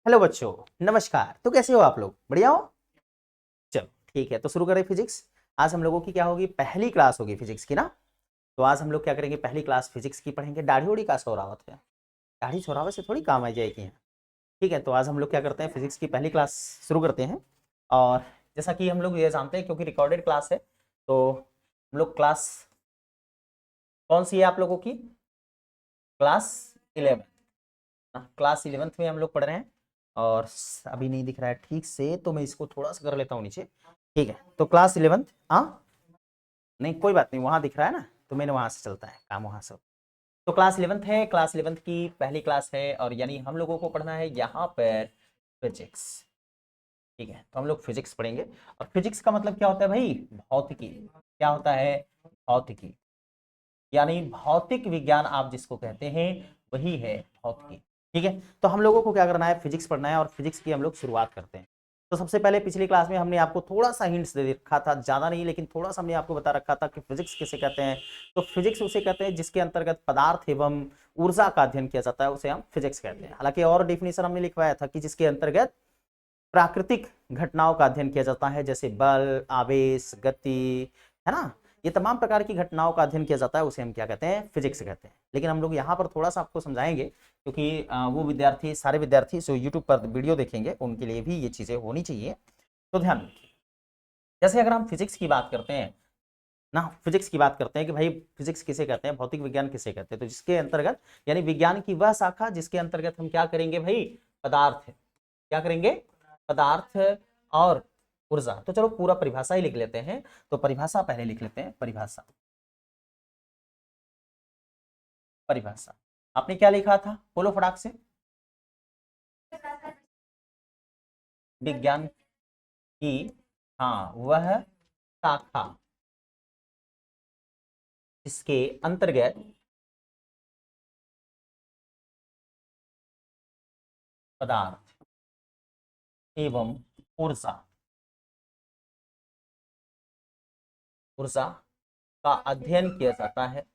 Hello बच्चों, नमस्कार। तो कैसे हो आप लोग? बढ़िया हो? चलो ठीक है, तो शुरू करें फिजिक्स। आज हम लोगों की क्या होगी? पहली क्लास होगी फिजिक्स की ना। तो आज हम लोग क्या करेंगे? पहली क्लास फिजिक्स की पढ़ेंगे। दाढ़ी उड़ी का सौरावत है, दाढ़ी सौरावत से थोड़ी काम आ जाएगी यहाँ। ठीक है, तो आज हम लोग क्या करते हैं? फिजिक्स की पहली क्लास शुरू करते हैं। और जैसा कि हम लोग ये जानते हैं, क्योंकि रिकॉर्डेड क्लास है, तो हम लोग क्लास कौन सी है आप लोगों की? क्लास 11। क्लास 11th में हम लोग पढ़ रहे हैं। और अभी नहीं दिख रहा है ठीक से, तो मैं इसको थोड़ा सा कर लेता हूँ नीचे। ठीक है, तो क्लास 11th। हाँ, नहीं कोई बात नहीं, वहां दिख रहा है ना, तो मैंने वहां से चलता है काम, वहां से। तो क्लास 11th है, क्लास 11th की पहली क्लास है, और यानी हम लोगों को पढ़ना है यहाँ पर फिजिक्स। ठीक है, तो हम लोग फिजिक्स पढ़ेंगे। और फिजिक्स का मतलब क्या होता है भाई? भौतिकी। क्या होता है? भौतिकी, यानी भौतिक विज्ञान आप जिसको कहते हैं वही है भौतिकी। ठीक है, तो हम लोगों को क्या करना है? फिजिक्स पढ़ना है, और फिजिक्स की हम लोग शुरुआत करते हैं। तो सबसे पहले पिछली क्लास में हमने आपको थोड़ा सा हिंट्स दे रखा था, ज्यादा नहीं लेकिन थोड़ा सा हमने आपको बता रखा था कि फिजिक्स किसे कहते हैं। तो फिजिक्स उसे कहते हैं जिसके अंतर्गत पदार्थ एवं ऊर्जा का अध्ययन किया जाता है, उसे हम फिजिक्स कहते हैं। हालांकि और डिफिनेशन हमने लिखवाया था कि जिसके अंतर्गत प्राकृतिक घटनाओं का अध्ययन किया जाता है, जैसे बल, आवेश, गति, है ना, ये तमाम प्रकार की घटनाओं का अध्ययन किया जाता है, उसे हम क्या कहते हैं? फिजिक्स कहते हैं। लेकिन हम लोग यहाँ पर थोड़ा सा आपको समझाएंगे, क्योंकि वो विद्यार्थी, सारे विद्यार्थी जो यूट्यूब पर वीडियो देखेंगे उनके लिए भी ये चीजें होनी चाहिए, तो ध्यान रखिए। जैसे अगर हम फिजिक्स की बात करते हैं ना, फिजिक्स की बात करते हैं कि भाई फिजिक्स किसे कहते हैं, भौतिक विज्ञान किसे कहते हैं, तो जिसके अंतर्गत, यानी विज्ञान की वह शाखा जिसके अंतर्गत हम क्या करेंगे भाई? पदार्थ, क्या करेंगे? पदार्थ और ऊर्जा। तो चलो पूरा परिभाषा ही लिख लेते हैं। तो परिभाषा पहले लिख लेते हैं। परिभाषा, परिभाषा आपने क्या लिखा था? बोलो फटाक से। विज्ञान की, हाँ, वह शाखा जिसके अंतर्गत पदार्थ एवं ऊर्जा, ऊर्जा का अध्ययन किया जाता है।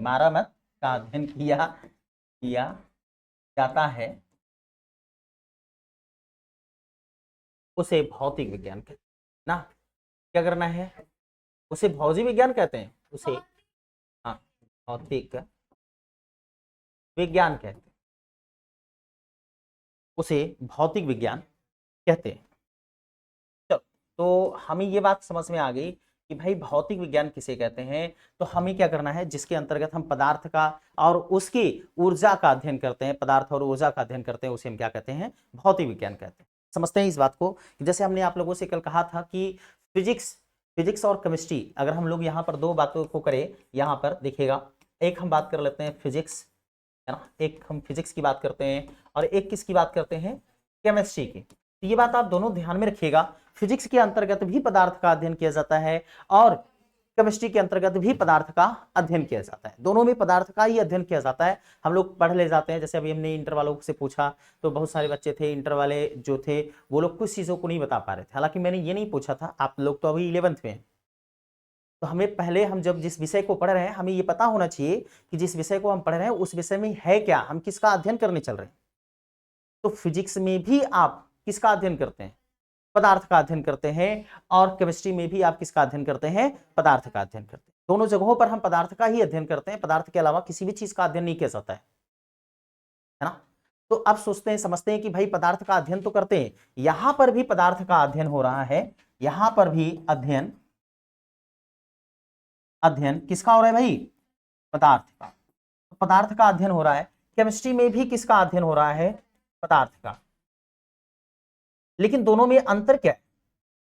मारा मत, का अध्ययन किया किया जाता है, उसे भौतिक विज्ञान कहते हैं ना। क्या करना है? उसे भौतिक विज्ञान कहते हैं, उसे, हाँ, भौतिक विज्ञान कहते हैं, उसे भौतिक विज्ञान कहते हैं। चलो, तो हमें ये बात समझ में आ गई कि भाई भौतिक विज्ञान किसे कहते हैं। तो हमें क्या करना है? जिसके अंतर्गत हम पदार्थ का और उसकी ऊर्जा का अध्ययन करते हैं, पदार्थ और ऊर्जा का अध्ययन करते हैं, उसे हम क्या कहते हैं? भौतिक विज्ञान कहते हैं। समझते हैं इस बात को? जैसे हमने आप लोगों से कल कहा था कि फिजिक्स, फिजिक्स और केमिस्ट्री, अगर हम लोग यहाँ पर दो बातों को करें, यहाँ पर देखिएगा, एक हम बात कर लेते हैं फिजिक्स, है ना, एक हम फिजिक्स की बात करते हैं, और एक किसकी बात करते हैं? केमिस्ट्री की। तो ये बात आप दोनों ध्यान में रखिएगा। फिजिक्स के अंतर्गत भी पदार्थ का अध्ययन किया जाता है, और केमिस्ट्री के अंतर्गत भी पदार्थ का अध्ययन किया जाता है। दोनों में पदार्थ का ही अध्ययन किया जाता है। हम लोग पढ़ ले जाते हैं। जैसे अभी हमने इंटर वालों से पूछा, तो बहुत सारे बच्चे थे इंटर वाले जो थे, वो लोग कुछ चीजों को नहीं बता पा रहे थे। हालांकि मैंने ये नहीं पूछा था, आप लोग तो अभी 11th में हैं, तो हमें पहले, हम जब जिस विषय को पढ़ रहे हैं, हमें ये पता होना चाहिए कि जिस विषय को हम पढ़ रहे हैं उस विषय में है क्या, हम किसका अध्ययन करने चल रहे हैं। तो फिजिक्स में भी आप किसका अध्ययन करते हैं? पदार्थ का अध्ययन करते हैं। और केमिस्ट्री में भी आप किसका अध्ययन करते हैं? पदार्थ का अध्ययन करते हैं। दोनों जगहों पर हम पदार्थ का ही अध्ययन करते हैं, पदार्थ के अलावा किसी भी चीज का अध्ययन नहीं किया जाता है ना। तो अब सोचते हैं, समझते हैं कि भाई पदार्थ का अध्ययन तो करते हैं, यहां पर भी पदार्थ का अध्ययन हो रहा है, यहां पर भी अध्ययन, अध्ययन किसका हो रहा है भाई? पदार्थ का। पदार्थ का अध्ययन हो रहा है। केमिस्ट्री में भी किसका अध्ययन हो रहा है? पदार्थ का। लेकिन दोनों में अंतर क्या है?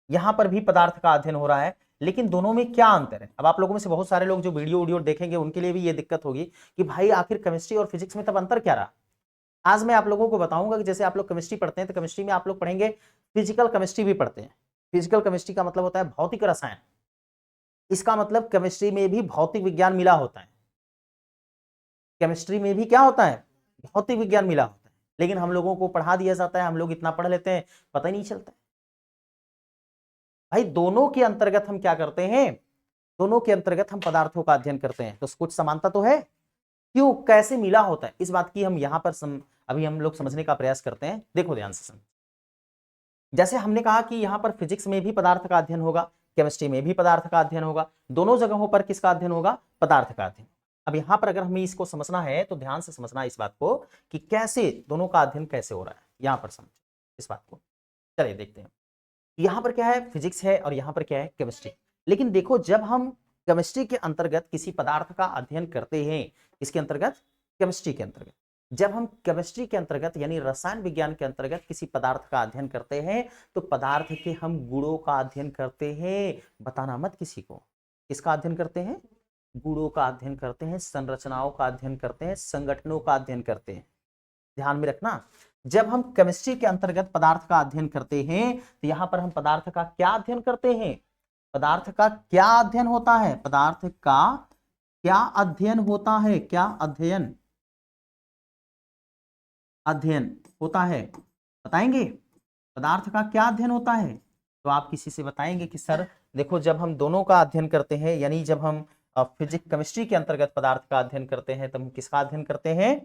यहां पर भी पदार्थ का अध्ययन हो रहा है, लेकिन दोनों में क्या अंतर है? अब आप लोगों में से बहुत सारे लोग जो वीडियो देखेंगे उनके लिए भी ये दिक्कत होगी कि भाई आखिर केमिस्ट्री और फिजिक्स में तब अंतर क्या रहा। आज मैं आप लोगों को बताऊंगा कि जैसे आप लोग केमिस्ट्री पढ़ते हैं, तो केमिस्ट्री में आप लोग पढ़ेंगे, फिजिकल केमिस्ट्री भी पढ़ते हैं। फिजिकल केमिस्ट्री का मतलब होता है भौतिक रसायन। इसका मतलब केमिस्ट्री में भी भौतिक विज्ञान मिला होता है। केमिस्ट्री में भी क्या होता है? भौतिक विज्ञान मिला होता है। लेकिन हम लोगों को पढ़ा दिया जाता है, हम लोग इतना पढ़ लेते हैं, पता ही नहीं चलता है। भाई दोनों के अंतर्गत हम क्या करते हैं? दोनों के अंतर्गत हम पदार्थों का अध्ययन करते हैं। तो कुछ समानता तो है। क्यों, कैसे मिला होता है, इस बात की हम यहां पर अभी हम लोग समझने का प्रयास करते हैं, देखो ध्यान से समझ। जैसे हमने कहा कि यहां पर फिजिक्स में भी पदार्थ का अध्ययन होगा, केमिस्ट्री में भी पदार्थ का अध्ययन होगा, दोनों जगहों पर किसका अध्ययन होगा? पदार्थ का अध्ययन। अब यहां पर अगर हमें इसको समझना है तो ध्यान से समझना इस बात को कि कैसे दोनों का अध्ययन कैसे हो रहा है, यहां पर समझो इस बात को। चलिए देखते हैं, यहां पर क्या है? फिजिक्स है और यहां पर क्या है? केमिस्ट्री। लेकिन देखो, जब हम केमिस्ट्री के अंतर्गत किसी पदार्थ का अध्ययन करते हैं, इसके अंतर्गत, केमिस्ट्री के अंतर्गत, जब हम केमिस्ट्री के अंतर्गत यानी रसायन विज्ञान के अंतर्गत किसी पदार्थ का अध्ययन करते हैं तो पदार्थ के हम गुणों का अध्ययन करते हैं। बताना मत किसी को, किसका अध्ययन करते हैं? गुणों का अध्ययन करते हैं, संरचनाओं का अध्ययन करते हैं, संगठनों का अध्ययन करते हैं। ध्यान में रखना, जब हम केमिस्ट्री के अंतर्गत पदार्थ का अध्ययन करते हैं तो यहां पर हम पदार्थ का क्या अध्ययन करते हैं? पदार्थ का क्या अध्ययन होता है? पदार्थ का क्या अध्ययन होता है? क्या अध्ययन अध्ययन होता है? बताएंगे पदार्थ का क्या अध्ययन होता है? तो आप किसी से बताएंगे कि सर देखो, जब हम दोनों का अध्ययन करते हैं, यानी जब हम फिजिक्स केमिस्ट्री के अंतर्गत पदार्थ का अध्ययन करते हैं, तब हम किसका अध्ययन करते हैं?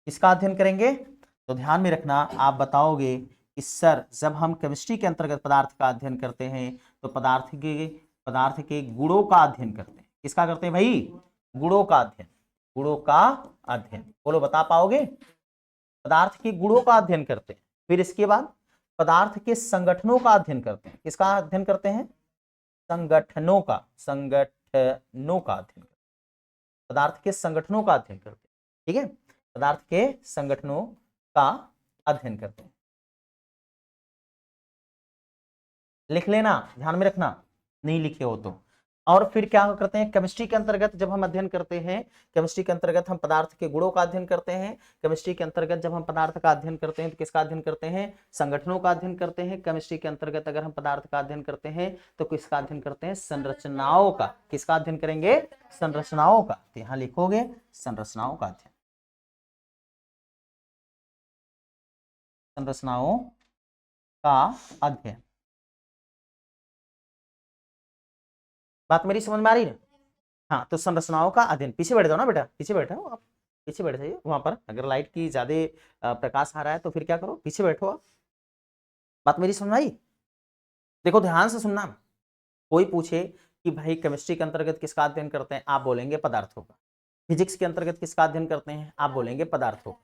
किसका अध्ययन करेंगे? तो ध्यान में रखना, आप बताओगे कि सर जब हम केमिस्ट्री के अंतर्गत पदार्थ का अध्ययन करते हैं तो पदार्थ के गुणों का अध्ययन करते हैं। किसका करते हैं भाई? गुणों का अध्ययन। गुणों का अध्ययन, बोलो बता पाओगे? पदार्थ के गुणों का अध्ययन करते हैं। फिर इसके बाद पदार्थ के संगठनों का अध्ययन करते हैं। किसका अध्ययन करते हैं? संगठनों का अध्ययन करते हैं। पदार्थ के संगठनों का अध्ययन करते हैं, ठीक है, पदार्थ के संगठनों का अध्ययन करते हैं। लिख लेना, ध्यान में रखना, नहीं लिखे हो तो। और फिर क्या करते हैं? केमिस्ट्री के अंतर्गत जब हम अध्ययन करते हैं, केमिस्ट्री के अंतर्गत हम पदार्थ के गुणों का अध्ययन करते हैं। केमिस्ट्री के अंतर्गत जब हम पदार्थ का अध्ययन करते हैं तो किसका अध्ययन करते हैं? संगठनों का अध्ययन करते हैं। केमिस्ट्री के अंतर्गत अगर हम पदार्थ का अध्ययन करते हैं तो किसका अध्ययन करते हैं? संरचनाओं का। किसका अध्ययन करेंगे? संरचनाओं का। तो यहां लिखोगे संरचनाओं का अध्ययन, संरचनाओं का अध्ययन। बात मेरी समझ में आ रही है? हाँ, तो संरचनाओं का अध्ययन। पीछे बैठ जाओ ना बेटा, पीछे बैठे हो आप, पीछे बैठ जाइए वहां पर। अगर लाइट की ज्यादा प्रकाश आ रहा है तो फिर क्या करो, पीछे बैठो आप। बात मेरी समझ आई? देखो ध्यान से सुनना, कोई पूछे कि भाई केमिस्ट्री के अंतर्गत किसका अध्ययन करते हैं, आप बोलेंगे पदार्थों का। फिजिक्स के अंतर्गत किसका अध्ययन करते हैं, आप बोलेंगे पदार्थों का।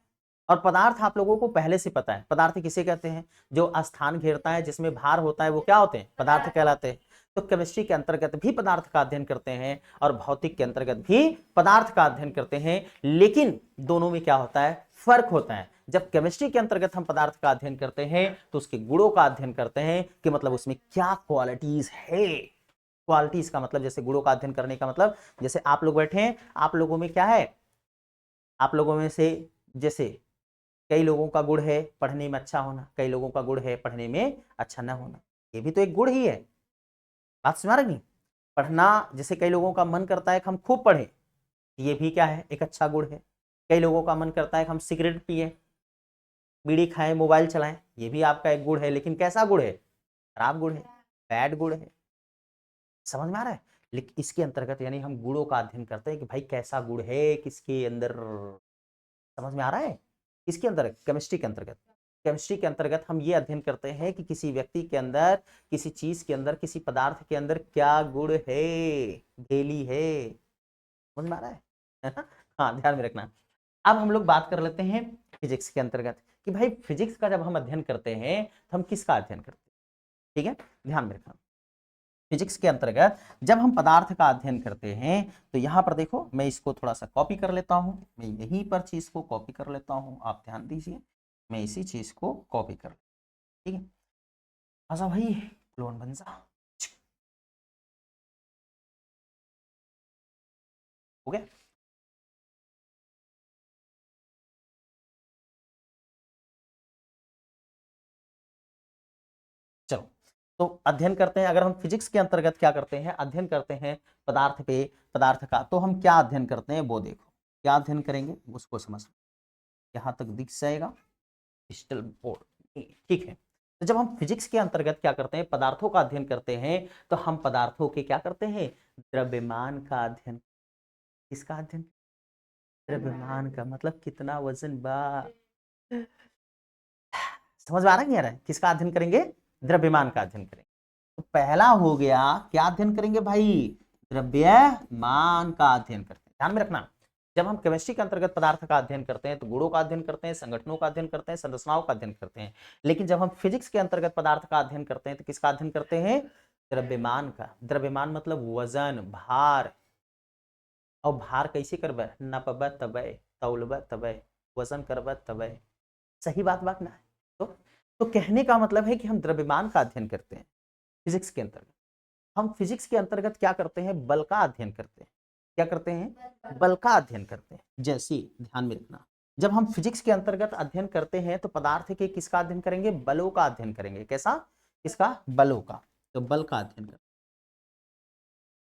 और पदार्थ आप लोगों को पहले से पता है, पदार्थ किसे कहते हैं? जो स्थान घेरता है, जिसमें भार होता है, वो क्या होते हैं? पदार्थ कहलाते हैं। तो केमिस्ट्री के अंतर्गत भी पदार्थ का अध्ययन करते हैं और भौतिक के अंतर्गत भी पदार्थ का अध्ययन करते हैं, लेकिन दोनों में क्या होता है? फर्क होता है। जब केमिस्ट्री के अंतर्गत हम पदार्थ का अध्ययन करते हैं तो उसके गुणों का अध्ययन करते हैं कि मतलब उसमें क्या क्वालिटीज है। क्वालिटीज का मतलब, जैसे गुणों का अध्ययन करने का मतलब, जैसे आप लोग बैठे हैं, आप लोगों में क्या है? आप लोगों में से जैसे कई लोगों का गुण है पढ़ने में अच्छा होना, कई लोगों का गुण है पढ़ने में अच्छा न होना, ये भी तो एक गुण ही है। बात समझ रही? पढ़ना, जैसे कई लोगों का मन करता है कि हम खूब पढ़ें, ये भी क्या है? एक अच्छा गुण है। कई लोगों का मन करता है कि हम सिगरेट पिए, बीड़ी खाएं, मोबाइल चलाएं, ये भी आपका एक गुण है, लेकिन कैसा गुण है? खराब गुण है, बैड गुण है। समझ में आ रहा है? लेकिन इसके अंतर्गत यानी हम गुणों का अध्ययन करते हैं कि भाई कैसा गुण है किसके अंदर। समझ में आ रहा है? इसके अंतर्गत, केमिस्ट्री के अंतर्गत, केमिस्ट्री के अंतर्गत हम ये अध्ययन करते हैं कि किसी व्यक्ति के अंदर, किसी चीज के अंदर, किसी पदार्थ के अंदर क्या गुण है, धेली है। समझ में आ रहा है ना? हाँ, ध्यान में रखना। अब हम लोग बात कर लेते हैं फिजिक्स के अंतर्गत कि भाई फिजिक्स का जब हम अध्ययन करते हैं तो हम किसका अध्ययन करते हैं? ठीक है, ध्यान में रखना। फिजिक्स के अंतर्गत जब हम पदार्थ का अध्ययन करते हैं तो यहां पर देखो, मैं इसको थोड़ा सा कॉपी कर लेता हूं, मैं यहीं पर चीज को कॉपी कर लेता हूं, आप ध्यान दीजिए, मैं इसी चीज को कॉपी कर, ठीक है। आजा भाई, क्लोन बन जा। हो गया? चलो, तो अध्ययन करते हैं। अगर हम फिजिक्स के अंतर्गत क्या करते हैं, अध्ययन करते हैं पदार्थ पे, पदार्थ का, तो हम क्या अध्ययन करते हैं वो देखो। क्या अध्ययन करेंगे उसको समझ, यहां तक दिख जाएगा डिजिटल बोर्ड, ठीक है। तो जब हम फिजिक्स के अंतर्गत क्या करते हैं, पदार्थों का अध्ययन करते हैं, तो हम पदार्थों के क्या करते हैं? द्रव्यमान का अध्ययन। किसका अध्ययन? द्रव्यमान का मतलब कितना वजन बा। समझ में आ रहा है नहीं आ रहा है? किसका अध्ययन करेंगे? द्रव्यमान का अध्ययन करेंगे। तो पहला हो गया, क्या अध्ययन करेंगे भाई? द्रव्यमान का अध्ययन करते हैं। ध्यान में रखना, जब हम केमिस्ट्री के अंतर्गत पदार्थ का अध्ययन करते हैं तो गुणों का अध्ययन करते हैं, संगठनों का अध्ययन करते हैं, संरचनाओं का अध्ययन करते हैं। लेकिन जब हम फिजिक्स के अंतर्गत पदार्थ का अध्ययन करते हैं तो किसका अध्ययन करते हैं? द्रव्यमान का। द्रव्यमान मतलब वजन, भार। और भार कैसे करबे? नपबे तबे, तौलबे तबे, वजन करबे तबे। सही बात ना है? तो कहने का मतलब है कि हम द्रव्यमान का अध्ययन करते हैं फिजिक्स के अंतर्गत। हम फिजिक्स के अंतर्गत क्या करते हैं? बल का अध्ययन करते हैं। क्या करते हैं? बल का अध्ययन करते हैं। जैसे ध्यान में रखना, जब हम फिजिक्स के अंतर्गत अध्ययन करते हैं तो पदार्थ के किसका अध्ययन करेंगे? बलों का अध्ययन करेंगे। कैसा? किसका? बलों का। तो बल का अध्ययन करते हैं,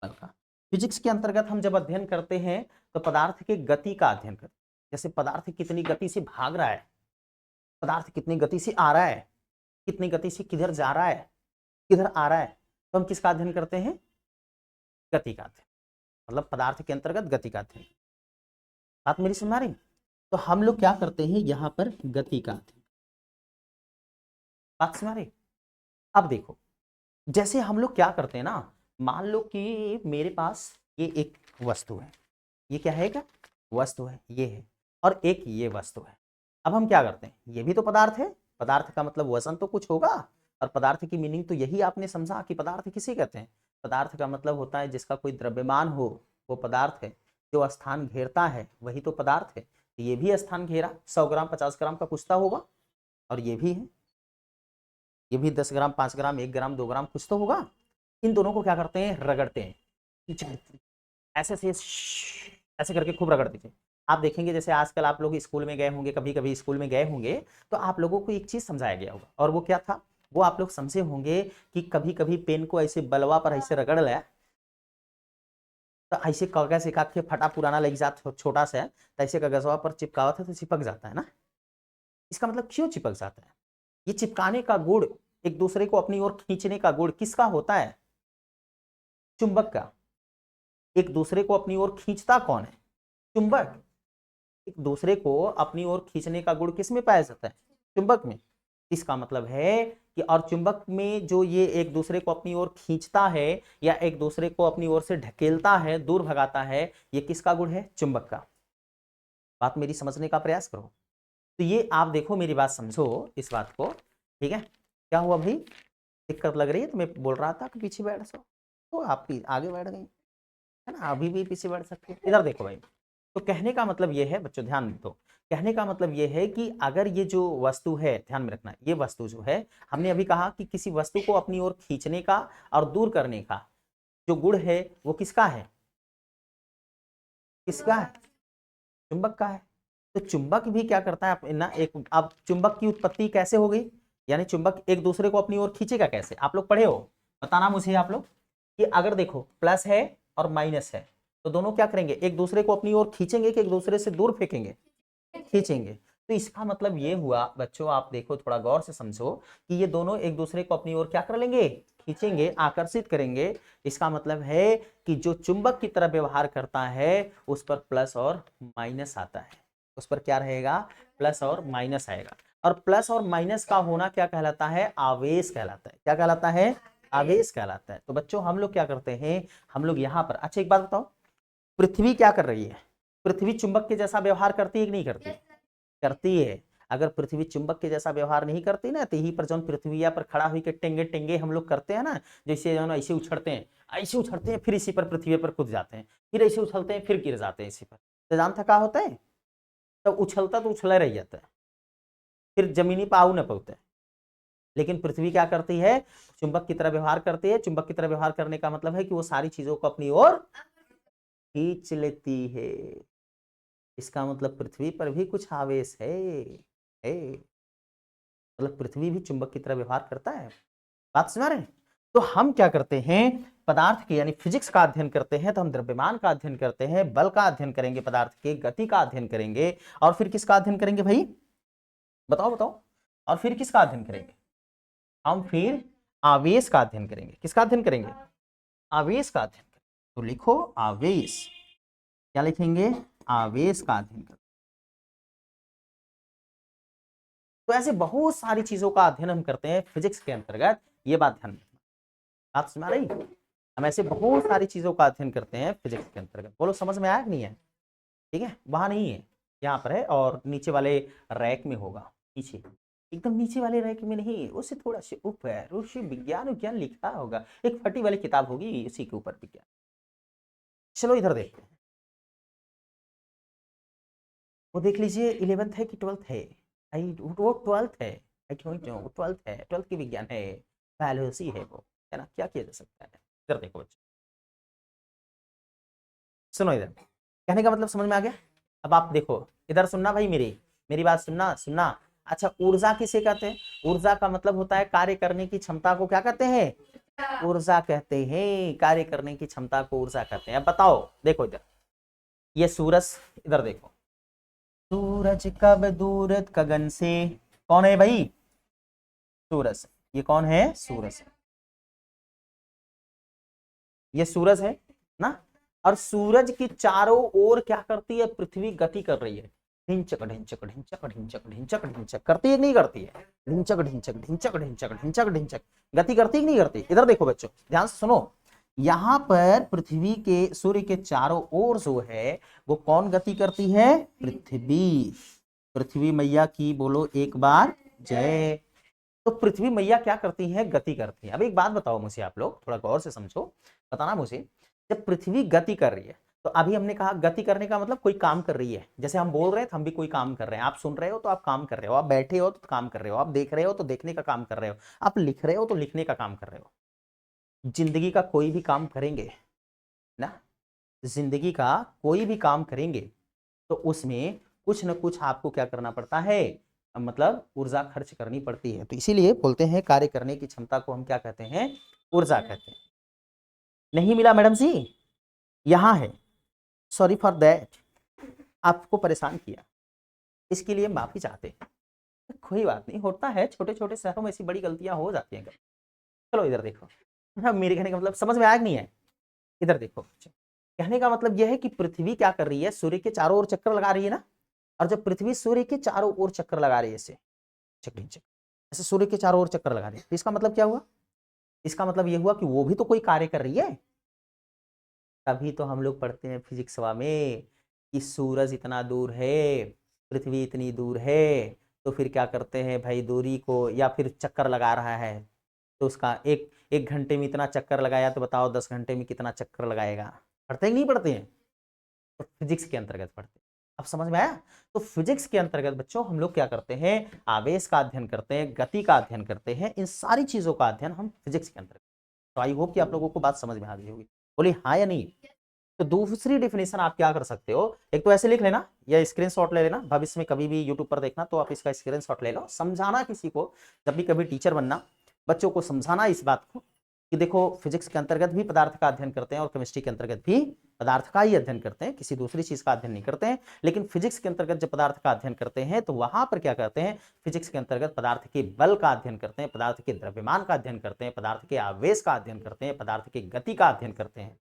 बल का। फिजिक्स के अंतर्गत हम जब अध्ययन करते हैं तो पदार्थ के गति का अध्ययन करते हैं। जैसे पदार्थ कितनी गति से भाग रहा है, पदार्थ कितनी गति से आ रहा है, कितनी गति से किधर जा रहा है, किधर आ रहा है, तो हम किसका अध्ययन करते हैं? गति का अध्ययन। मतलब पदार्थ के अंतर्गत गति का अध्ययन। बात मेरी समझ आ रही? तो हम लोग क्या करते हैं यहाँ पर? गति का अध्ययन। बात समझ आ रही? अब देखो, जैसे हम लोग क्या करते हैं ना, मान लो कि मेरे पास ये एक वस्तु है, ये क्या है? वस्तु है, ये है, और एक ये वस्तु है। अब हम क्या करते हैं? ये भी तो पदार्थ है। पदार्थ का मतलब वजन तो कुछ होगा, और पदार्थ की मीनिंग तो यही आपने समझा कि पदार्थ किसे कहते हैं। पदार्थ का मतलब होता है जिसका कोई द्रव्यमान हो, वो पदार्थ है। जो स्थान घेरता है वही तो पदार्थ है। तो ये भी स्थान घेरा, 100 ग्राम 50 ग्राम का कुछ तो होगा, और ये भी है, ये भी 10 ग्राम 5 ग्राम 1 ग्राम 2 ग्राम कुछ तो होगा। इन दोनों को क्या करते हैं? रगड़ते हैं। ऐसे से ऐसे करके खूब रगड़ दीजिए। आप देखेंगे जैसे आजकल आप लोग स्कूल में गए होंगे, कभी कभी स्कूल में गए होंगे, तो आप लोगों को एक चीज समझाया गया होगा, और वो क्या था? वो आप लोग समझे होंगे कि कभी कभी पेन को ऐसे बलवा पर ऐसे रगड़ लिया तो ऐसे कागज एक आखे फटा पुराना लग जाता छोटा सा, तो ऐसे कागजवा पर चिपकावा था तो चिपक जाता है ना। इसका मतलब क्यों चिपक जाता है? ये चिपकाने का गुण, एक दूसरे को अपनी ओर खींचने का गुण किसका होता है? चुंबक का। एक दूसरे को अपनी ओर खींचता कौन है? चुंबक। एक दूसरे को अपनी ओर खींचने का गुण किस में पाया जाता है? चुंबक में। इसका मतलब है कि और चुंबक में जो ये एक दूसरे को अपनी ओर खींचता है या एक दूसरे को अपनी ओर से ढकेलता है, दूर भगाता है, ये किसका गुण है? चुंबक का। बात मेरी समझने का प्रयास करो। तो ये आप देखो, मेरी बात समझो इस बात को, ठीक है? क्या हुआ भाई? दिक्कत लग रही है? तो मैं बोल रहा था कि पीछे बैठ सो, तो आप आगे बैठ गई है ना, अभी भी पीछे बैठ सकते हो। इधर देखो भाई, तो कहने का मतलब ये है बच्चों, ध्यान दो, कहने का मतलब ये है कि अगर ये जो वस्तु है, ध्यान में रखना, ये वस्तु जो है, हमने अभी कहा कि किसी वस्तु को अपनी ओर खींचने का और दूर करने का जो गुण है वो किसका है? किसका है? चुंबक का है। तो चुंबक भी क्या करता है ना, एक, अब चुंबक की उत्पत्ति कैसे हो गई? यानी चुंबक एक दूसरे को अपनी ओर खींचेगा कैसे? आप लोग पढ़े हो, बताना मुझे आप लोग, कि अगर देखो प्लस है और माइनस है, तो दोनों क्या करेंगे? एक दूसरे को अपनी ओर खींचेंगे कि एक दूसरे से दूर फेंकेंगे? खींचेंगे। तो इसका मतलब ये हुआ बच्चों, आप देखो थोड़ा गौर से समझो, कि ये दोनों एक दूसरे को अपनी ओर क्या कर लेंगे? खींचेंगे, आकर्षित करेंगे। इसका मतलब है कि जो चुंबक की तरह व्यवहार करता है उस पर प्लस और माइनस आता है। उस पर क्या रहेगा? प्लस और माइनस आएगा। और प्लस और माइनस का होना क्या कहलाता है? आवेश कहलाता है। क्या कहलाता है? आवेश कहलाता है। तो बच्चों हम लोग क्या करते हैं, हम लोग यहाँ पर, अच्छा एक बात बताओ, पृथ्वी क्या कर रही है? पृथ्वी चुंबक के जैसा व्यवहार करती है कि नहीं करती? करती है। अगर पृथ्वी चुंबक के जैसा व्यवहार नहीं करती ना, तो यही पर जो पृथ्वी पर खड़ा हुई के टेंगे टेंगे हम लोग करते हैं ना, जैसे जो ऐसे उछड़ते हैं, ऐसे उछड़ते हैं, फिर इसी पर पृथ्वी पर कूद जाते हैं, फिर ऐसे उछलते हैं, फिर गिर जाते हैं इसी पर। तो जानता क्या होता है? तो उछलता तो उछला रह जाता है, फिर जमीनी पाऊ न पहुंचते। लेकिन पृथ्वी क्या करती है? चुंबक की तरह व्यवहार करती है। चुंबक की तरह व्यवहार करने का मतलब है कि वो सारी चीजों को अपनी ओर खींच लेती है। इसका मतलब पृथ्वी पर भी कुछ आवेश है। मतलब पृथ्वी भी चुंबक की तरह व्यवहार करता है। बात समझ रहे हैं? तो हम क्या करते हैं? पदार्थ के यानी फिजिक्स का अध्ययन करते हैं, तो हम द्रव्यमान का अध्ययन करते हैं, बल का अध्ययन करेंगे, पदार्थ के गति का अध्ययन करेंगे, और फिर किसका अध्ययन करेंगे भाई? बताओ बताओ। और फिर किसका अध्ययन करेंगे? हम फिर आवेश का अध्ययन करेंगे। किसका अध्ययन करेंगे? आवेश का अध्ययन करेंगे। तो लिखो आवेश। क्या लिखेंगे? आवेश का अध्ययन करते हैं। तो ऐसे बहुत सारी चीजों का अध्ययन हम करते हैं फिजिक्स के अंतर्गत, ये बात ध्यान रखना। बात समझ आ रही? हम ऐसे बहुत सारी चीजों का अध्ययन करते हैं फिजिक्स के अंतर्गत। बोलो समझ में आया कि नहीं है? ठीक है, वहां नहीं है, यहाँ पर है, और नीचे वाले रैक में होगा, पीछे एकदम नीचे वाले रैक में नहीं, उससे थोड़ा सा ऊपर उसी विज्ञान विज्ञान लिखा होगा, एक फटी वाली किताब होगी उसी के ऊपर विज्ञान। चलो इधर देखते हैं, वो देख लीजिए 11th है कि 12th है? वो 12th है, आई डोंट नो, वो 12th है, 12th की विज्ञान है, बायोलॉजी है वो, है ना? क्या किया जा सकता है? इधर देखो बच्चों, सुनो इधर, कहने का मतलब समझ में आ गया? अब आप देखो इधर, सुनना भाई, मेरी मेरी बात सुनना सुनना। अच्छा, ऊर्जा किसे कहते हैं? ऊर्जा का मतलब होता है कार्य करने की क्षमता को क्या कहते हैं? ऊर्जा कहते हैं। कार्य करने की क्षमता को ऊर्जा कहते हैं। अब बताओ, देखो इधर, ये सूरज, इधर देखो, सूरज कब दूर गगन से, कौन है भाई? सूरज। ये कौन है? सूरज। ये सूरज है ना? और सूरज की चारों ओर क्या करती है पृथ्वी? गति कर रही है, ढिंचक ढिंचक ढिंचक ढिंचक ढिंचक ढिंचक, करती है नहीं करती है? ढिंचक ढिंचक ढिंचक ढिंचक ढिंचक ढिंचक, गति करती है कि नहीं करती? इधर देखो बच्चों, ध्यान से सुनो, यहाँ पर पृथ्वी के, सूर्य के चारों ओर जो है वो कौन गति करती है? पृथ्वी। पृथ्वी मैया की बोलो एक बार जय। तो पृथ्वी मैया क्या करती है? गति करती है। अब एक बात बताओ मुझे, आप लोग थोड़ा गौर से समझो, बताना मुझे, जब पृथ्वी गति कर रही है, तो अभी हमने कहा गति करने का मतलब कोई काम कर रही है, जैसे हम बोल रहे हैं तो हम भी कोई काम कर रहे हैं, आप सुन रहे हो तो आप काम कर रहे हो, आप बैठे हो तो काम कर रहे हो, आप देख रहे हो तो देखने का काम कर रहे हो, आप लिख रहे हो तो लिखने का काम कर रहे हो। जिंदगी का कोई भी काम करेंगे ना, जिंदगी का कोई भी काम करेंगे तो उसमें कुछ न कुछ आपको क्या करना पड़ता है? मतलब ऊर्जा खर्च करनी पड़ती है। तो इसीलिए बोलते हैं कार्य करने की क्षमता को हम क्या कहते हैं? ऊर्जा कहते हैं। नहीं मिला मैडम जी? यहां है, सॉरी फॉर दैट, आपको परेशान किया, इसके लिए माफी चाहते हैं। कोई बात नहीं, होता है, छोटे छोटे शहरों में ऐसी बड़ी गलतियां हो जाती हैं। चलो इधर देखो, हाँ, मेरे कहने का मतलब समझ में आया कि नहीं है? इधर देखो, कहने का मतलब यह है कि पृथ्वी क्या कर रही है? सूर्य के चारों ओर चक्कर लगा रही है ना, और जब पृथ्वी सूर्य के चारों ओर चक्कर लगा रही है, ऐसे ऐसे सूर्य के चारों ओर चक्कर लगा रही है, तो इसका मतलब क्या हुआ? इसका मतलब यह हुआ कि वो भी तो कोई कार्य कर रही है। तभी तो हम लोग पढ़ते हैं फिजिक्स में कि सूरज इतना दूर है, पृथ्वी इतनी दूर है, तो फिर क्या करते हैं भाई, दूरी को, या फिर चक्कर लगा रहा है तो उसका एक एक घंटे में इतना चक्कर लगाया, तो बताओ 10 घंटे में कितना चक्कर लगाएगा? पढ़ते हैं कि नहीं पढ़ते हैं? तो फिजिक्स के अंतर्गत पढ़ते हैं। अब समझ में आया? तो फिजिक्स के अंतर्गत बच्चों हम लोग क्या करते हैं? आवेश का अध्ययन करते हैं, गति का अध्ययन करते हैं, इन सारी चीजों का अध्ययन हम फिजिक्स के अंतर्गत। तो आई होप कि आप लोगों को बात समझ में आ गई होगी। बोलिए हाँ या नहीं? तो दूसरी डिफिनेशन आप क्या कर सकते हो, एक तो ऐसे लिख लेना या स्क्रीनशॉट ले लेना, भविष्य में कभी भी यूट्यूब पर देखना तो आप इसका स्क्रीनशॉट ले लो, समझाना किसी को, जब भी कभी टीचर बनना, बच्चों को समझाना इस बात को कि देखो फिजिक्स के अंतर्गत भी पदार्थ का अध्ययन करते हैं और केमिस्ट्री के अंतर्गत भी पदार्थ का ही अध्ययन करते हैं, किसी दूसरी चीज का अध्ययन नहीं करते हैं। लेकिन फिजिक्स के अंतर्गत जब पदार्थ का अध्ययन करते हैं तो वहां पर क्या करते हैं? फिजिक्स के अंतर्गत पदार्थ के बल का अध्ययन करते हैं, पदार्थ के द्रव्यमान का अध्ययन करते हैं, पदार्थ के आवेश का अध्ययन करते हैं, पदार्थ की गति का अध्ययन करते हैं।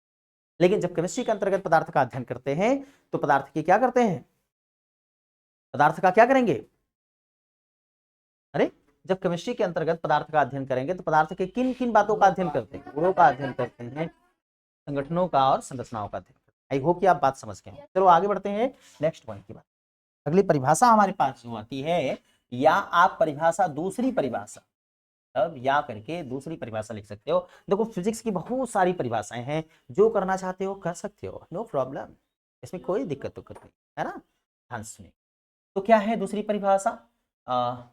लेकिन जब केमिस्ट्री के अंतर्गत पदार्थ का अध्ययन करते हैं तो पदार्थ की क्या करते हैं? पदार्थ का क्या करेंगे? अरे, जब केमिस्ट्री के अंतर्गत पदार्थ का अध्ययन करेंगे तो पदार्थ के किन किन बातों का अध्ययन करते हैं? गुणों का अध्ययन करते हैं, संगठनों का और संरचनाओं का अध्ययन करते हैं। आई होप कि आप बात समझ गए हो। चलो आगे बढ़ते हैं नेक्स्ट पॉइंट की बात। अगली परिभाषा हमारे पास जो आती है, या आप परिभाषा, दूसरी परिभाषा, अब या करके दूसरी परिभाषा लिख सकते हो। देखो फिजिक्स की बहुत सारी परिभाषाएं हैं, जो करना चाहते हो कर सकते हो, नो प्रॉब्लम, इसमें कोई दिक्कत तो नहीं है ना। ध्यान सुनिए, तो क्या है दूसरी परिभाषा? हाँ,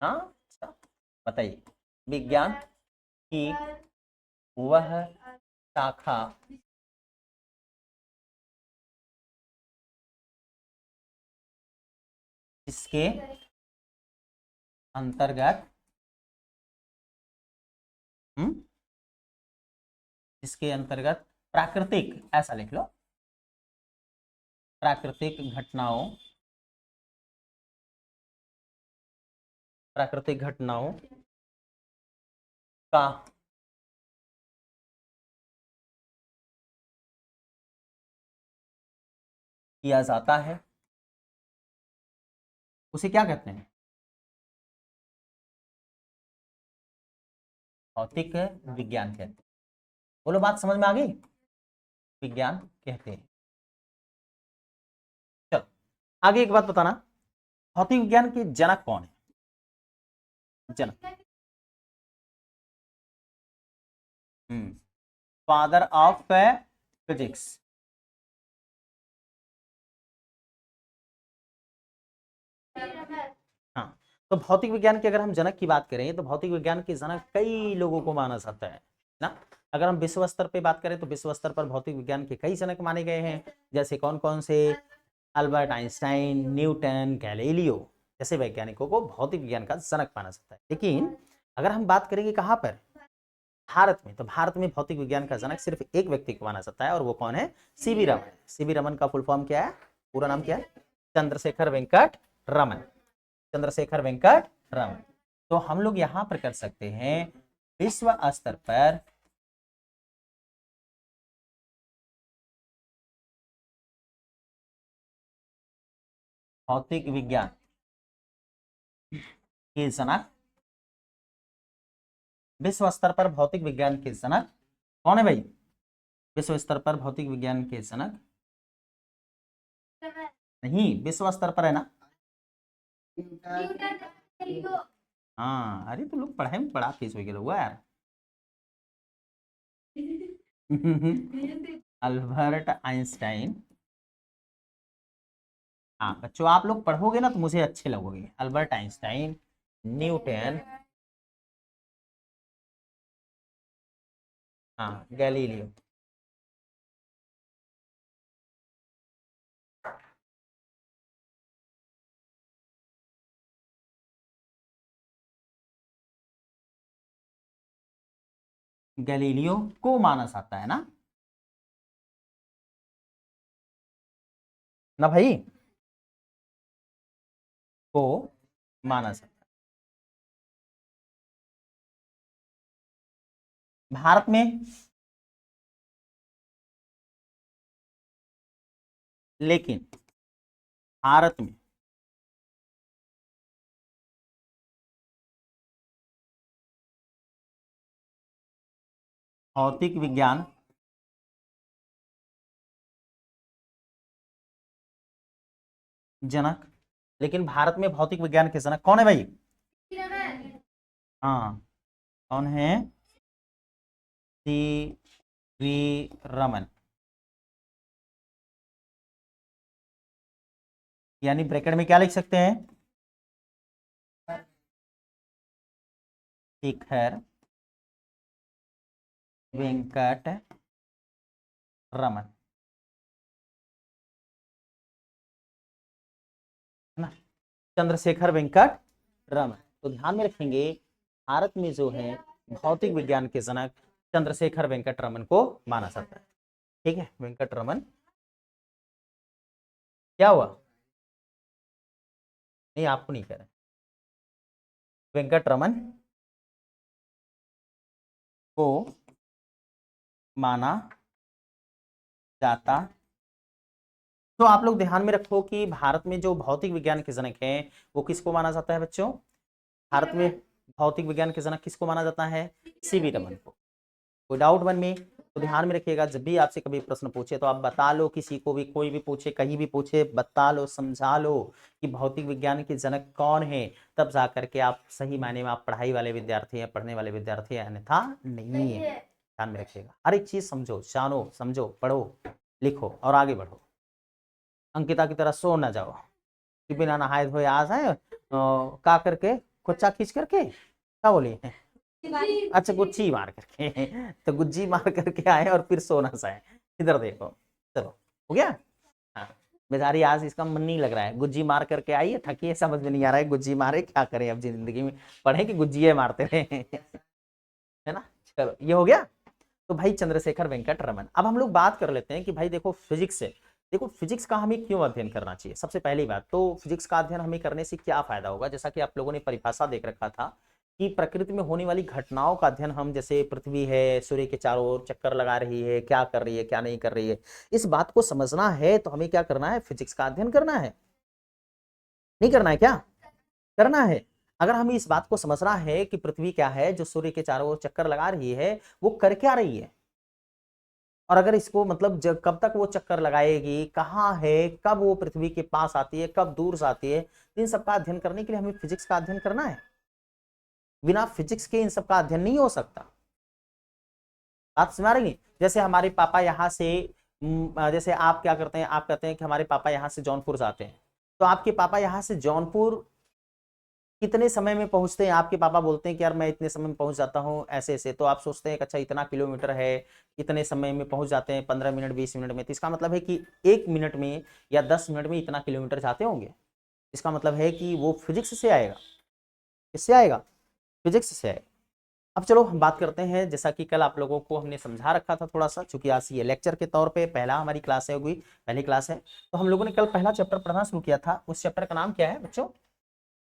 अच्छा, बताइए। विज्ञान की वह शाखा जिसके अंतर्गत जिसके अंतर्गत प्राकृतिक, ऐसा लिख लो, प्राकृतिक घटनाओं, प्राकृतिक घटनाओं का किया जाता है उसे क्या कहते हैं? भौतिक विज्ञान कहते हैं। बोलो, बात समझ में आ गई? विज्ञान कहते हैं। चलो आगे एक बात बताना, भौतिक विज्ञान के जनक कौन है? जनक, फादर ऑफ फिजिक्स। हाँ, तो भौतिक विज्ञान के अगर हम जनक की बात करें तो भौतिक विज्ञान के जनक कई लोगों को माना जाता है ना। अगर हम विश्व स्तर पे बात करें तो विश्व स्तर पर भौतिक विज्ञान के कई जनक माने गए हैं। जैसे कौन कौन से? अल्बर्ट आइंस्टाइन, न्यूटन, गैलीलियो जैसे वैज्ञानिकों को भौतिक विज्ञान का जनक माना जाता है। लेकिन अगर हम बात करेंगे कहाँ पर? भारत में, तो भारत में भौतिक विज्ञान का जनक सिर्फ एक व्यक्ति को माना जाता है और वो कौन है? सीवी रमन। सीवी रमन का फुल फॉर्म क्या है? पूरा नाम क्या है? चंद्रशेखर वेंकट रमन। चंद्रशेखर वेंकट रमन। तो हम लोग यहां पर कर सकते हैं विश्व स्तर पर भौतिक विज्ञान के जनक, विश्व स्तर पर भौतिक विज्ञान के जनक कौन है भाई? विश्व स्तर पर भौतिक विज्ञान के जनक नहीं, विश्व स्तर पर है ना। हाँ, अरे तो लोग पढ़े में बड़ा तेज हो गया यार। Albert Einstein. हाँ बच्चों, आप लोग पढ़ोगे ना तो मुझे अच्छे लगोगे। अल्बर्ट आइंस्टाइन, न्यूटन, हाँ गैलीलियो। गैलीलियो को माना जाता है ना भाई, को माना जाता है। भारत में लेकिन भारत में भौतिक विज्ञान जनक, लेकिन भारत में भौतिक विज्ञान के जनक कौन है भाई? हाँ, कौन है? सी वी रमन। यानी ब्रैकेट में क्या लिख सकते हैं? शेखर वेंकट रमन, है ना। चंद्रशेखर वेंकट रमन। तो ध्यान में रखेंगे, भारत में जो है भौतिक विज्ञान के जनक चंद्रशेखर वेंकट रमन को माना जाता है। ठीक है, वेंकट रमन। क्या हुआ? नहीं, आपको नहीं कह रहे। वेंकट रमन को माना जाता। तो आप लोग ध्यान में रखो कि भारत में जो भौतिक विज्ञान के जनक हैं वो किसको माना जाता है बच्चों? भारत में भौतिक विज्ञान के जनक किसको माना जाता है? सीवी रमन को। कोई डाउट मन में? तो ध्यान में रखिएगा, जब भी आपसे कभी प्रश्न पूछे तो आप बता लो, किसी को भी कोई भी पूछे कहीं भी पूछे बता लो, समझा लो कि भौतिक विज्ञान के जनक कौन है, तब जाकर के आप सही मायने में आप पढ़ाई वाले विद्यार्थी हैं, पढ़ने वाले विद्यार्थी हैं, अन्यथा नहीं है। ध्यान में रखिएगा, हर एक चीज समझो, जानो, समझो, पढ़ो, लिखो और आगे बढ़ो। अंकिता की तरह सो ना जाओ कि बिना नहाए धोए आ जाए का करके कुच्चा खींच करके, क्या बोली? अच्छा, गुच्ची मार करके। तो गुज्जी मार करके आए और फिर सोना जाए। इधर देखो, चलो हो गया। हाँ, बेचारी आज इसका मन नहीं लग रहा है, गुज्जी मार करके आई है, थकी है, समझ में नहीं आ रहा है गुज्जी मारे क्या करें अब जिंदगी में, पढ़े कि गुज्जी मारते रहे। है ना। चलो ये हो गया। तो भाई चंद्रशेखर वेंकट रमन। अब हम लोग बात कर लेते हैं कि भाई देखो फिजिक्स से, देखो फिजिक्स का हमें क्यों अध्ययन करना चाहिए। सबसे पहली बात तो फिजिक्स का अध्ययन हमें करने से क्या फायदा होगा, जैसा कि आप लोगों ने परिभाषा देख रखा था कि प्रकृति में होने वाली घटनाओं का अध्ययन हम, जैसे पृथ्वी है सूर्य के चारों ओर चक्कर लगा रही है, क्या कर रही है क्या नहीं कर रही है, इस बात को समझना है तो हमें क्या करना है, फिजिक्स का अध्ययन करना है। नहीं करना है क्या? करना है। अगर हमें इस बात को समझना है कि पृथ्वी क्या है जो सूर्य के चारों ओर चक्कर लगा रही है, वो कर क्या रही है, और अगर इसको मतलब कब तक वो चक्कर लगाएगी, कहाँ है, कब वो पृथ्वी के पास आती है, कब दूर से आती है, इन सब का अध्ययन करने के लिए हमें फिजिक्स का अध्ययन करना है। बिना फिजिक्स के इन सब का अध्ययन नहीं हो सकता। बात समझ रही है? जैसे हमारे पापा यहाँ से जैसे आप क्या करते हैं, आप कहते हैं कि हमारे पापा यहाँ से जौनपुर जाते हैं, तो आपके पापा यहाँ से जौनपुर कितने समय में पहुंचते हैं? आपके पापा बोलते हैं कि यार मैं इतने समय में पहुंच जाता हूँ ऐसे ऐसे, तो आप सोचते हैं कि अच्छा इतना किलोमीटर है, इतने समय में पहुंच जाते हैं, 15 मिनट 20 मिनट में, तो इसका मतलब है कि 1 मिनट में या 10 मिनट में इतना किलोमीटर जाते होंगे। इसका मतलब है कि वो फिजिक्स से आएगा। किससे आएगा? फिजिक्स से आएगा। अब चलो हम बात करते हैं, जैसा कि कल आप लोगों को हमने समझा रखा था थोड़ा सा, चूंकि आज ये लेक्चर के तौर पे पहला हमारी क्लास है, होगी पहली क्लास है, तो हम लोगों ने कल पहला चैप्टर पढ़ना शुरू किया था। उस चैप्टर का नाम क्या है बच्चों?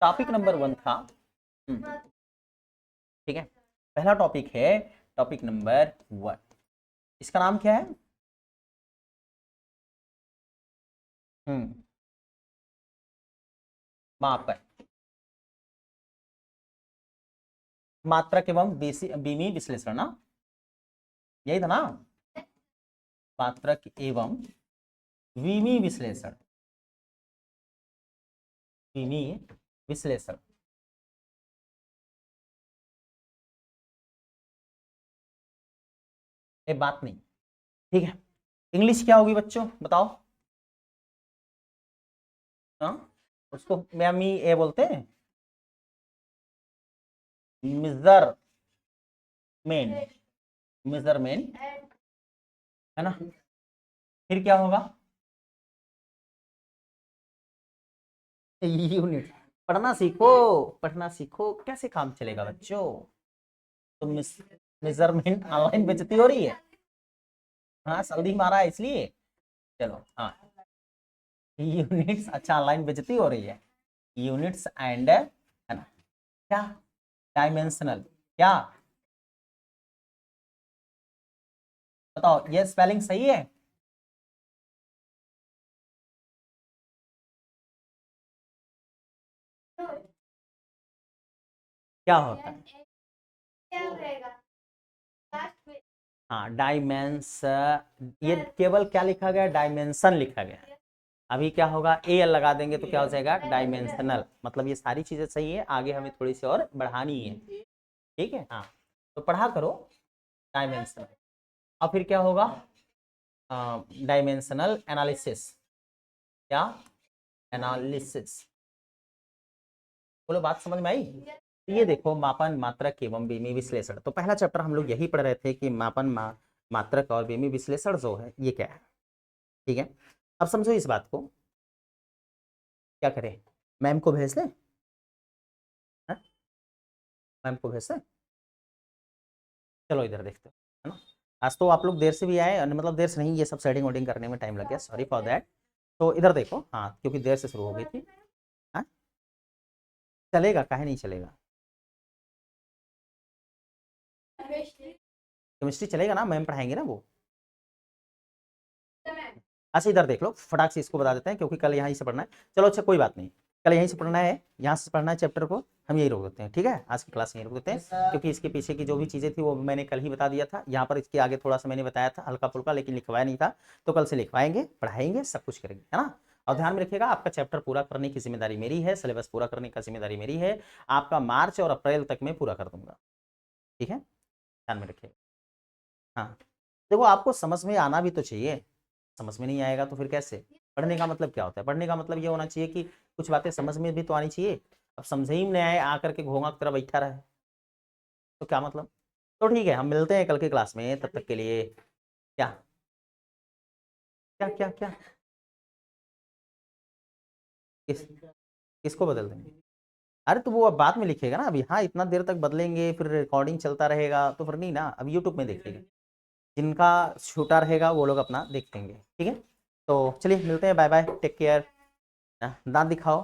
टॉपिक नंबर 1 था। ठीक है, पहला टॉपिक है टॉपिक नंबर 1। इसका नाम क्या है? मापन, मात्रक एवं बीमी विश्लेषण ना, यही था ना? मात्रक एवं बीमी विश्लेषण, बीमी विश्लेषण। ये बात नहीं, ठीक है। इंग्लिश क्या होगी बच्चों बताओ? हाँ, उसको मैम ये बोलते हैं मेजरमेंट, मेजरमेंट है ना। फिर क्या होगा? यूनिट। पढ़ना सीखो, पढ़ना सीखो, कैसे काम चलेगा बच्चों? तो मेजरमेंट ऑनलाइन बेइज्जती हो रही है। हाँ सल्दी मारा है इसलिए। चलो हाँ, यूनिट्स, अच्छा ऑनलाइन बेइज्जती हो रही है। यूनिट्स एंड है ना, क्या डायमेंशनल, क्या बताओ, ये स्पेलिंग सही है? क्या होता है? हाँ डायमेंस, ये केवल क्या लिखा गया, डायमेंशन लिखा गया। अभी क्या होगा, ए एल लगा देंगे तो क्या हो जाएगा, डायमेंशनल। मतलब ये सारी चीजें सही है, आगे हमें थोड़ी सी और बढ़ानी है। ठीक है हाँ, तो पढ़ा करो डायमेंशनल। और फिर क्या होगा, डायमेंशनल एनालिसिस, क्या एनालिसिस, बोलो बात समझ में आई? ये देखो मापन, मात्रक एवं बीमी विश्लेषण, तो पहला चैप्टर हम लोग यही पढ़ रहे थे कि मापन, मात्रक और बीमी विश्लेषण जो है ये क्या है। ठीक है, अब समझो इस बात को, क्या करें, मैम को भेज दें? हाँ? मैम को भेज दें? चलो इधर देखते हो, है ना। आज तो आप लोग देर से भी आए, मतलब देर से नहीं, ये सब सेटिंग वोटिंग करने में टाइम लग गया, सॉरी फॉर दैट। तो इधर देखो, हाँ क्योंकि देर से शुरू हो गई थी। हाँ चलेगा, काहे नहीं चलेगा, केमिस्ट्री चलेगा ना, मैम पढ़ाएंगे ना वो। अच्छा इधर देख लो, फटाक से इसको बता देते हैं क्योंकि कल यहीं से पढ़ना है। चलो अच्छा कोई बात नहीं, कल यहीं से पढ़ना है, यहाँ से पढ़ना है चैप्टर को, हम यही रोक देते हैं। ठीक है, आज की क्लास यहीं रोक देते हैं, क्योंकि इसके पीछे की जो भी चीज़ें थी वो मैंने कल ही बता दिया था। यहाँ पर इसके आगे थोड़ा सा मैंने बताया था हल्का फुल्का, लेकिन लिखवाया नहीं था, तो कल से लिखवाएंगे, पढ़ाएंगे, सब कुछ करेंगे, है ना। और ध्यान में रखिएगा, आपका चैप्टर पूरा करने की जिम्मेदारी मेरी है, सिलेबस पूरा करने का जिम्मेदारी मेरी है, आपका मार्च और अप्रैल तक में पूरा कर दूंगा। ठीक है, ध्यान में रखिएगा। हाँ देखो, आपको समझ में आना भी तो चाहिए, समझ में नहीं आएगा तो फिर कैसे? पढ़ने का मतलब क्या होता है? पढ़ने का मतलब ये होना चाहिए कि कुछ बातें समझ में भी तो आनी चाहिए। अब समझे ही नहीं आए, आकर के घोंघा की तरह बैठा रहे तो क्या मतलब? तो ठीक है, हम मिलते हैं कल की क्लास में, तब तक के लिए क्या क्या क्या क्या किस किसको बदल देंगे? अरे तो वो अब बाद में लिखेगा ना, अभी हाँ इतना देर तक बदलेंगे, फिर रिकॉर्डिंग चलता रहेगा तो फिर नहीं ना, अब यूट्यूब में देखेंगे, जिनका छूटा रहेगा वो लोग अपना देख लेंगे। ठीक है, तो चलिए मिलते हैं, बाय बाय, टेक केयर। दांत दिखाओ